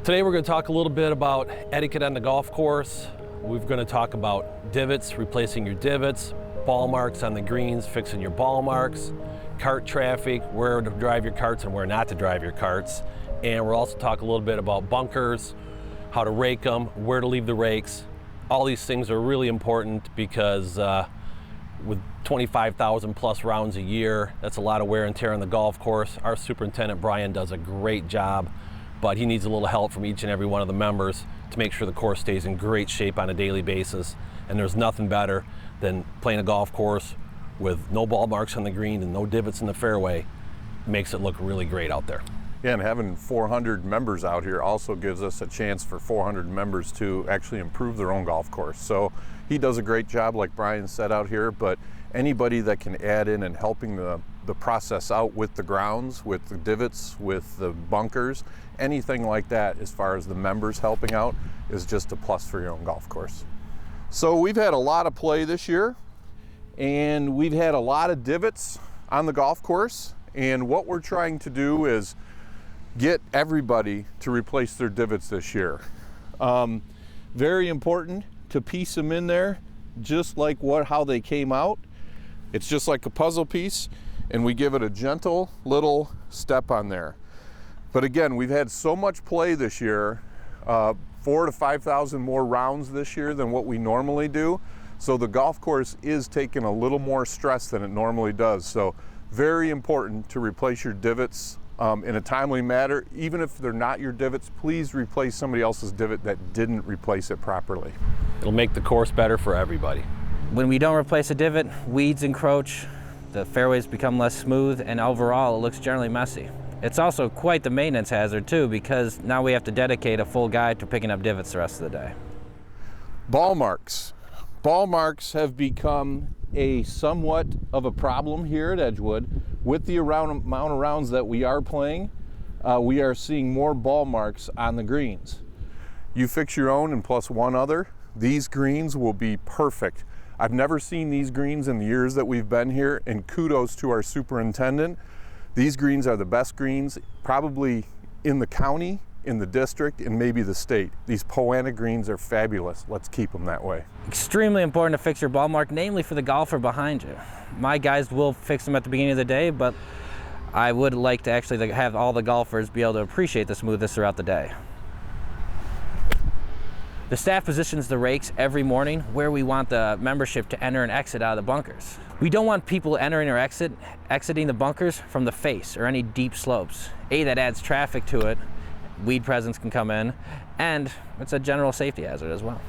Today we're going to talk a little bit about etiquette on the golf course. We're going to talk about divots, replacing your divots, ball marks on the greens, fixing your ball marks, cart traffic, where to drive your carts and where not to drive your carts. And we'll also talk a little bit about bunkers, how to rake them, where to leave the rakes. All these things are really important because with 25,000 plus rounds a year, that's a lot of wear and tear on the golf course. Our superintendent, Brian, does a great job, but he needs a little help from each and every one of the members to make sure the course stays in great shape on a daily basis. And there's nothing better than playing a golf course with no ball marks on the green and no divots in the fairway. It makes it look really great out there. Yeah, and having 400 members out here also gives us a chance for 400 members to actually improve their own golf course. So he does a great job, like Brian said, out here, but anybody that can add in and helping the process out with the grounds, with the divots, with the bunkers, anything like that as far as the members helping out is just a plus for your own golf course. So we've had a lot of play this year, and we've had a lot of divots on the golf course, and what we're trying to do is get everybody to replace their divots this year. Very important to piece them in there just like how they came out. It's just like a puzzle piece, and we give it a gentle little step on there. But again, we've had so much play this year, 4,000 to 5,000 more rounds this year than what we normally do. So the golf course is taking a little more stress than it normally does. So very important to replace your divots in a timely manner. Even if they're not your divots, please replace somebody else's divot that didn't replace it properly. It'll make the course better for everybody. When we don't replace a divot, weeds encroach, the fairways become less smooth, and overall it looks generally messy. It's also quite the maintenance hazard too, because now we have to dedicate a full guy to picking up divots the rest of the day. Ball marks. Ball marks have become a somewhat of a problem here at Edgewood. With the amount of rounds that we are playing, we are seeing more ball marks on the greens. You fix your own and plus one other, these greens will be perfect. I've never seen these greens in the years that we've been here, and kudos to our superintendent. These greens are the best greens probably in the county, in the district, and maybe the state. These Poana greens are fabulous. Let's keep them that way. Extremely important to fix your ball mark, namely for the golfer behind you. My guys will fix them at the beginning of the day, but I would like to actually have all the golfers be able to appreciate the smoothness throughout the day. The staff positions the rakes every morning where we want the membership to enter and exit out of the bunkers. We don't want people entering or exiting the bunkers from the face or any deep slopes. That adds traffic to it, weed presence can come in, and it's a general safety hazard as well.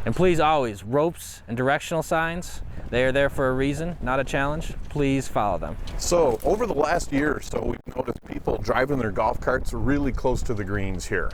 And please always, ropes and directional signs, they are there for a reason, not a challenge. Please follow them. So over the last year or so, we've noticed people driving their golf carts really close to the greens here.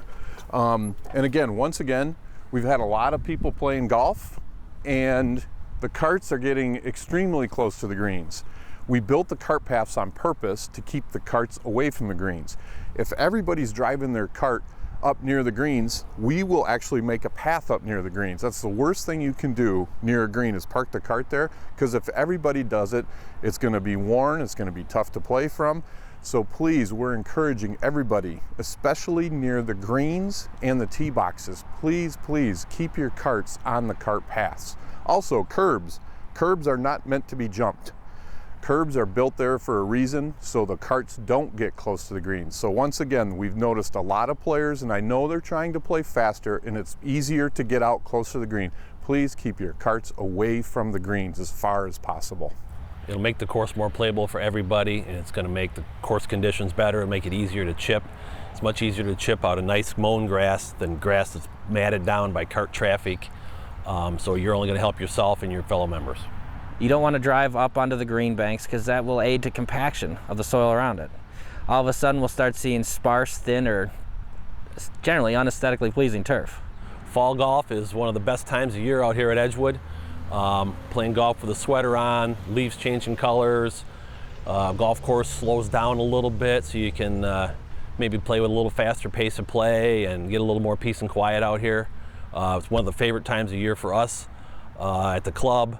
And again, once again, we've had a lot of people playing golf, and the carts are getting extremely close to the greens. We built the cart paths on purpose to keep the carts away from the greens. If everybody's driving their cart up near the greens, we will actually make a path up near the greens. That's the worst thing you can do near a green, is park the cart there, because if everybody does it, it's going to be worn, it's going to be tough to play from. So please, we're encouraging everybody, especially near the greens and the tee boxes, please keep your carts on the cart paths. Also, curbs. Curbs are not meant to be jumped. Curbs are built there for a reason, so the carts don't get close to the greens. So once again, we've noticed a lot of players, and I know they're trying to play faster, and it's easier to get out close to the green. Please keep your carts away from the greens as far as possible. It'll make the course more playable for everybody, and it's going to make the course conditions better and make it easier to chip. It's much easier to chip out a nice mown grass than grass that's matted down by cart traffic. So you're only going to help yourself and your fellow members. You don't want to drive up onto the green banks, because that will aid to compaction of the soil around it. All of a sudden we'll start seeing sparse, thin, or generally unesthetically pleasing turf. Fall golf is one of the best times of year out here at Edgewood. Playing golf with a sweater on, leaves changing colors, golf course slows down a little bit so you can maybe play with a little faster pace of play and get a little more peace and quiet out here. It's one of the favorite times of year for us at the club,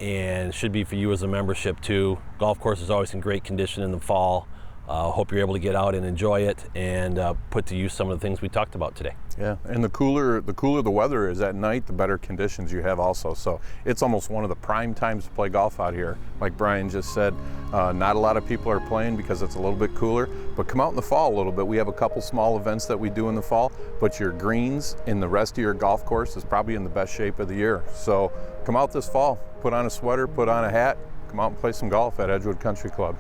and should be for you as a membership too. Golf course is always in great condition in the fall. Hope you're able to get out and enjoy it and put to use some of the things we talked about today. Yeah, and the cooler the weather is at night, the better conditions you have also. So it's almost one of the prime times to play golf out here. Like Brian just said, not a lot of people are playing because it's a little bit cooler, but come out in the fall a little bit. We have a couple small events that we do in the fall, but your greens in the rest of your golf course is probably in the best shape of the year. So come out this fall, put on a sweater, put on a hat, come out and play some golf at Edgewood Country Club.